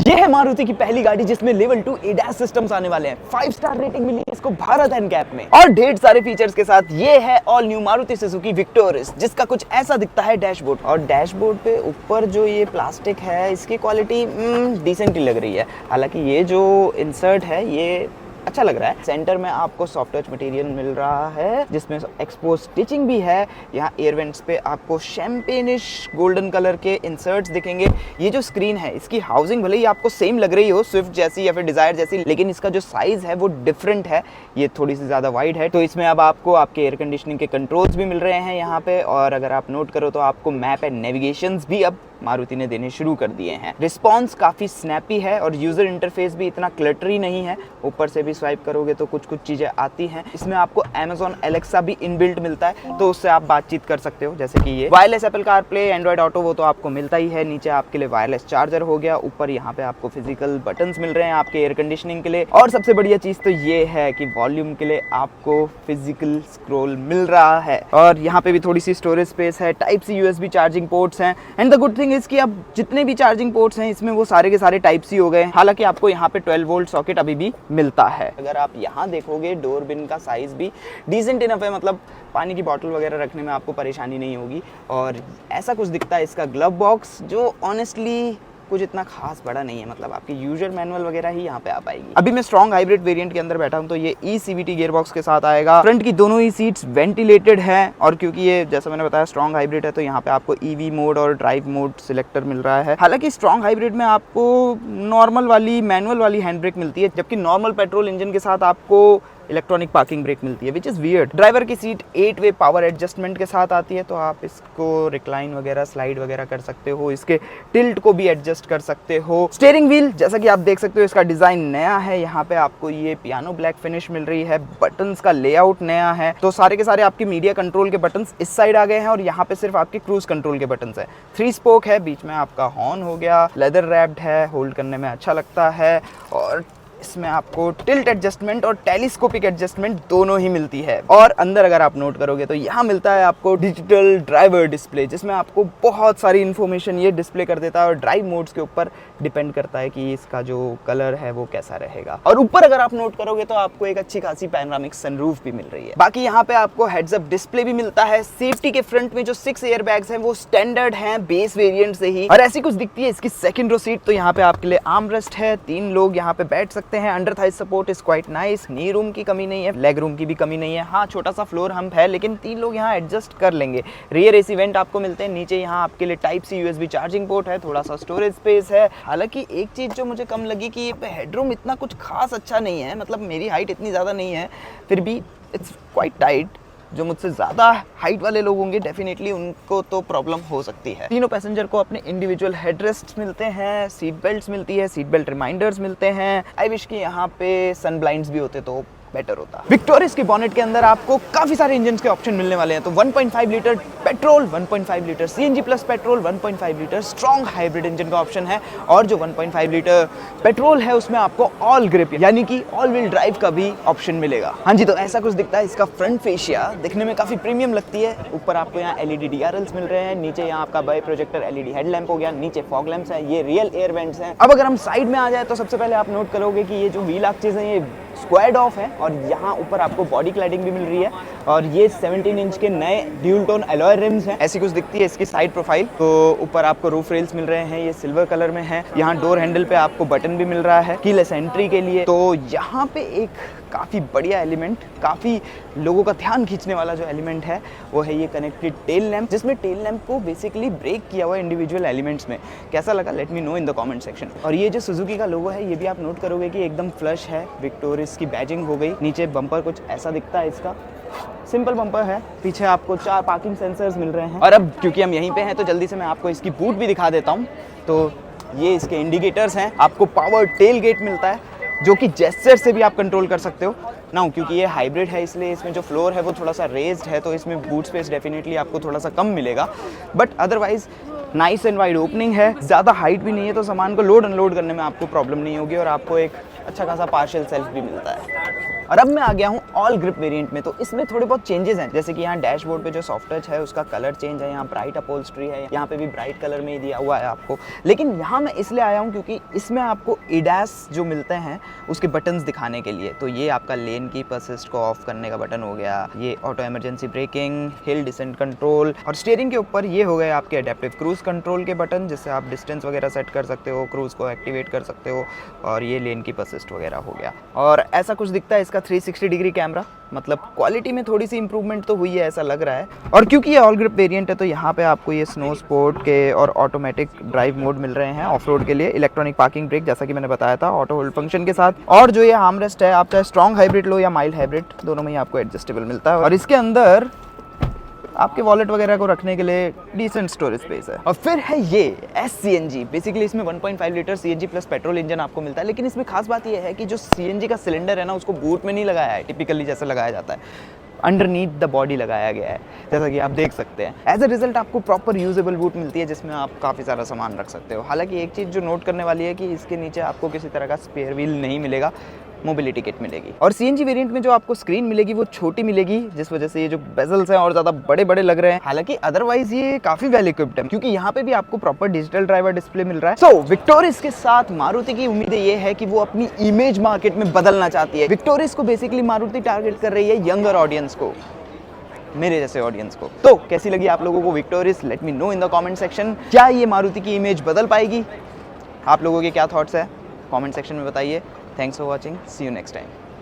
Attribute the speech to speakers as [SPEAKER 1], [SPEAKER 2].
[SPEAKER 1] ये है मारुति की पहली गाड़ी जिसमें लेवल 2 ADAS सिस्टम्स आने वाले हैं। 5 स्टार रेटिंग मिली है इसको भारत एनकैप में और ढेर सारे फीचर्स के साथ ये है all new Maruti Suzuki Victoris, जिसका कुछ ऐसा दिखता है डैशबोर्ड। और डैशबोर्ड पे ऊपर जो ये प्लास्टिक है इसकी क्वालिटी डिसेंट ही लग रही है। हालांकि ये जो इंसर्ट है ये अच्छा लग रहा है। सेंटर में आपको सॉफ्ट टच मटेरियल मिल रहा है जिसमें एक्सपोज स्टिचिंग भी है। यहाँ एयर वेंट्स पे आपको शैम्पेनिश गोल्डन कलर के इंसर्ट्स दिखेंगे। ये जो स्क्रीन है इसकी हाउसिंग भले ही आपको सेम लग रही हो स्विफ्ट जैसी या फिर डिजायर जैसी, लेकिन इसका जो साइज है वो डिफरेंट है। ये थोड़ी सी ज्यादा वाइड है। तो इसमें अब आपको आपके एयर कंडीशनिंग के कंट्रोल्स भी मिल रहे हैं यहाँ पे। और अगर आप नोट करो तो आपको मैप एंड नेविगेशंस भी अब मारुति ने देने शुरू कर दिए हैं। रिस्पॉन्स काफी स्नैपी है और यूजर इंटरफेस भी इतना क्लटरी नहीं है। ऊपर से भी स्वाइप करोगे तो कुछ चीजें आती हैं। इसमें आपको Amazon Alexa भी इनबिल्ट मिलता है, तो उससे आप बातचीत कर सकते हो। जैसे कि ये wireless Apple CarPlay, Android auto वो तो आपको मिलता ही है। नीचे आपके लिए वायरलेस चार्जर हो गया। ऊपर यहाँ पे आपको फिजिकल बटन्स मिल रहे हैं आपके एयर कंडीशनिंग के लिए। और सबसे बढ़िया चीज तो ये है कि वॉल्यूम के लिए आपको फिजिकल स्क्रॉल मिल रहा है। और यहाँ पे भी थोड़ी सी स्टोरेज स्पेस है। Type C USB charging ports हैं। And the good thing is कि अब जितने भी चार्जिंग पोर्ट्स हैं इसमें वो सारे के सारे टाइप सी हो गए। हालांकि आपको यहाँ पे 12 वोल्ट सॉकेट अभी भी मिलता है। अगर आप यहाँ देखोगे डोर बिन का साइज भी डिसेंट इनफ है, मतलब पानी की बोतल वगैरह रखने में आपको परेशानी नहीं होगी। और ऐसा कुछ दिखता है इसका ग्लव बॉक्स, जो ऑनेस्टली कुछ इतना खास बड़ा नहीं है। मतलब आपकी यूजर मैनुअल वगैरह ही यहाँ पे आ पाएगी। अभी मैं स्ट्रॉन्ग हाइब्रिड वेरिएंट के अंदर बैठा हूँ, तो ये eCVT गियरबॉक्स के साथ आएगा। फ्रंट की दोनों ही सीट्स वेंटिलेटेड हैं और क्योंकि ये जैसा मैंने बताया स्ट्रॉन्ग हाइब्रिड है तो यहाँ पे आपको EV मोड और ड्राइव मोड सिलेक्टर मिल रहा है। हालांकि स्ट्रॉन्ग हाइब्रिड में आपको नॉर्मल वाली मैनुअल वाली हैंड ब्रेक मिलती है, जबकि नॉर्मल पेट्रोल इंजन के साथ आपको इलेक्ट्रॉनिक पार्किंग ब्रेक मिलती है, विच इज़ वियर्ड। ड्राइवर की सीट 8-वे पावर एडजस्टमेंट के साथ आती है, तो आप इसको रिक्लाइन वगैरह स्लाइड वगैरह कर सकते हो। इसके टिल्ट को भी एडजस्ट कर सकते हो। स्टीयरिंग व्हील जैसा कि आप देख सकते हो इसका डिजाइन नया है। यहाँ पे आपको ये पियानो ब्लैक फिनिश मिल रही है। बटन्स का लेआउट नया है। तो सारे के सारे आपके मीडिया कंट्रोल के बटन्स इस साइड आ गए हैं और यहाँ पे सिर्फ आपके क्रूज कंट्रोल के बटन्स है। 3 स्पोक है, बीच में आपका हॉर्न हो गया, लेदर रैप्ड है, होल्ड करने में अच्छा लगता है। और इसमें आपको टिल्ट एडजस्टमेंट और टेलीस्कोपिक एडजस्टमेंट दोनों ही मिलती है। और अंदर अगर आप नोट करोगे तो यहाँ मिलता है आपको डिजिटल ड्राइवर डिस्प्ले, जिसमें आपको बहुत सारी इन्फॉर्मेशन ये डिस्प्ले कर देता है और ड्राइव मोड्स के ऊपर डिपेंड करता है कि इसका जो कलर है वो कैसा रहेगा। और ऊपर अगर आप नोट करोगे तो आपको एक अच्छी खासी पैनोरामिक सनरूफ भी मिल रही है। बाकी यहाँ पे आपको हेड्स अप डिस्प्ले भी मिलता है। सेफ्टी के फ्रंट में जो 6 एयर बैग्स हैं वो स्टैंडर्ड हैं बेस वेरिएंट से ही, और ऐसी कुछ दिखती है इसकी सेकंड रो सीट। तो यहाँ पे आपके लिए आर्म रेस्ट है, 3 लोग यहाँ पे बैठ सकते हैं। Under Thai support is quite nice. Knee room की कमी नहीं है, लेग रूम की भी कमी नहीं है। हाँ, छोटा सा फ्लोर हम्प है लेकिन 3 लोग यहाँ एडजस्ट कर लेंगे। रियर AC वेंट आपको मिलते हैं। नीचे यहाँ आपके लिए type C USB charging port है, थोड़ा सा स्टोरेज स्पेस है। हालांकि एक चीज जो मुझे कम लगी कि ये हेडरूम इतना कुछ खास अच्छा नहीं है। मतलब मेरी हाइट इतनी ज्यादा नहीं है, फिर भी इट्स क्वाइट टाइट। जो मुझसे ज़्यादा हाइट वाले लोग होंगे डेफिनेटली उनको तो प्रॉब्लम हो सकती है। तीनों पैसेंजर को अपने इंडिविजुअल हेडरेस्ट मिलते हैं, सीट बेल्ट्स मिलती है, सीट बेल्ट रिमाइंडर्स मिलते हैं। आई विश कि यहाँ पे सन ब्लाइंड्स भी होते तो बेटर होता। विक्टोरिस के बॉनेट के अंदर आपको काफी सारे इंजन के ऑप्शन मिलने वाले हैं। तो 1.5 litre petrol, 1.5 litre CNG plus petrol, 1.5 litre strong hybrid engine का ऑप्शन है। और जो 1.5 लीटर पेट्रोल है उसमें आपको ऑल ग्रिप यानी कि ऑल व्हील ड्राइव का भी ऑप्शन मिलेगा। हाँ जी, तो ऐसा कुछ दिखता है इसका फ्रंट फेशिया। दिखने में काफी प्रीमियम लगती है। ऊपर आपको यहाँ LED DRLs मिल रहे हैं। नीचे यहाँ आपका बाय प्रोजेक्टर LED हेडलैम्प हो गया। नीचे फॉग लैंप्स है। ये रियल एयर वेंट्स हैं। अब अगर हम साइड में आ जाए तो सबसे पहले आप नोट करोगे कि ये जो व्हील आर्चेस हैं ये स्क्वायर्ड ऑफ है और यहाँ ऊपर आपको बॉडी क्लैडिंग भी मिल रही है। और ये 17 इंच के नए ड्यूल टोन एलॉय रिम्स हैं। ऐसी कुछ दिखती है इसकी साइड प्रोफाइल। तो ऊपर आपको रूफ रेल्स मिल रहे हैं, ये सिल्वर कलर में है। यहाँ डोर हैंडल पे आपको बटन भी मिल रहा है कीलेस एंट्री के लिए। तो यहाँ पे एक काफ़ी बढ़िया एलिमेंट, काफ़ी लोगों का ध्यान खींचने वाला जो एलिमेंट है वो है ये कनेक्टेड टेल लैंप, जिसमें टेल लैंप को बेसिकली ब्रेक किया हुआ है इंडिविजुअल एलिमेंट्स में। कैसा लगा let me know in the comment section. और ये जो सुजुकी का लोगो है ये भी आप नोट करोगे कि एकदम फ्लश है। विक्टोरिस की बैजिंग हो गई। नीचे बम्पर कुछ ऐसा दिखता है इसका, सिंपल बम्पर है। पीछे आपको 4 पार्किंग सेंसर्स मिल रहे हैं। और अब क्योंकि हम यहीं पे हैं तो जल्दी से मैं आपको इसकी बूट भी दिखा देता हूँ। तो ये इसके इंडिकेटर्स हैं। आपको पावर टेल गेट मिलता है जो कि जेस्चर से भी आप कंट्रोल कर सकते हो ना। क्योंकि ये हाइब्रिड है इसलिए इसमें जो फ्लोर है वो थोड़ा सा रेज्ड है, तो इसमें बूट स्पेस डेफिनेटली आपको थोड़ा सा कम मिलेगा। But otherwise nice and wide opening है। ज़्यादा हाइट भी नहीं है, तो सामान को लोड अनलोड करने में आपको प्रॉब्लम नहीं होगी और आपको एक अच्छा खासा पार्शियल सेल्फ भी मिलता है। और अब मैं आ गया हूँ ऑल ग्रिप वेरिएंट में। तो इसमें थोड़े बहुत चेंजेस हैं, जैसे कि यहाँ डैशबोर्ड पे जो सॉफ्ट टच है उसका कलर चेंज है, यहाँ ब्राइट अपहोल्स्ट्री है, यहाँ पे भी ब्राइट कलर में ही दिया हुआ है आपको। लेकिन यहाँ मैं इसलिए आया हूँ क्योंकि इसमें आपको ADAS जो मिलते हैं उसके बटन्स दिखाने के लिए। तो ये आपका लेन कीप असिस्ट को ऑफ करने का बटन हो गया, ये auto emergency breaking, hill descent control, और स्टीयरिंग के ऊपर ये हो गए आपके एडेप्टिव क्रूज कंट्रोल के बटन, जिससे आप डिस्टेंस वगैरह सेट कर सकते हो, क्रूज को एक्टिवेट कर सकते हो, और ये लेन कीप असिस्ट वगैरह हो गया। और ऐसा कुछ दिखता है इसका 360 डिग्री कैमरा, मतलब क्वालिटी में थोड़ी सी इंप्रूवमेंट तो हुई है ऐसा लग रहा है। और क्योंकि ये ऑल ग्रिप वेरिएंट है तो यहाँ पे आपको ये स्नो स्पोर्ट के और ऑटोमेटिक ड्राइव मोड मिल रहे हैं ऑफ रोड के लिए, इलेक्ट्रॉनिक पार्किंग ब्रेक जैसा कि मैंने बताया था, ऑटो होल्ड फंक्शन के साथ, और जो ये आर्मरेस्ट है आप चाहे स्ट्रॉन्ग हाइब्रिड लो या माइल्ड हाइब्रिड दोनों में ही आपको एडजस्टेबल मिलता है। और इसके अंदर आपके वॉलेट वगैरह को रखने के लिए डिसेंट स्टोरेज स्पेस है। और फिर है ये SCNG, बेसिकली इसमें 1.5 litre CNG plus petrol engine आपको मिलता है। लेकिन इसमें खास बात ये है कि जो CNG का सिलेंडर है ना उसको बूट में नहीं लगाया है टिपिकली जैसे लगाया जाता है, अंडरनीथ द बॉडी लगाया गया है, जैसा कि आप देख सकते हैं। एज अ रिजल्ट आपको प्रॉपर यूजेबल बूट मिलती है जिसमें आप काफ़ी सारा सामान रख सकते हो। हालांकि एक चीज़ जो नोट करने वाली है कि इसके नीचे आपको किसी तरह का स्पेयर व्हील नहीं मिलेगा, मोबिलिटी किट मिलेगी। और CNG वेरिएंट में जो आपको स्क्रीन मिलेगी वो छोटी मिलेगी, जिस वजह से ये जो बेजल्स हैं और ज़्यादा बड़े बड़े लग रहे हैं। हालांकि अदरवाइज ये काफ़ी वेल इक्विप्ड है क्योंकि यहाँ पे भी आपको प्रॉपर डिजिटल ड्राइवर डिस्प्ले मिल रहा है। सो विक्टोरिस के साथ मारुति की उम्मीदें ये है कि वो अपनी इमेज मार्केट में बदलना चाहती है। विक्टोरिस को बेसिकली मारुति टारगेट कर रही है यंगर ऑडियंस को, मेरे जैसे ऑडियंस को। तो कैसी लगी आप लोगों को Victoris? Let me know in the comment section. क्या ये मारुति की इमेज बदल पाएगी? आप लोगों के क्या थॉट्स है कमेंट सेक्शन में बताइए। Thanks for watching, see you next time.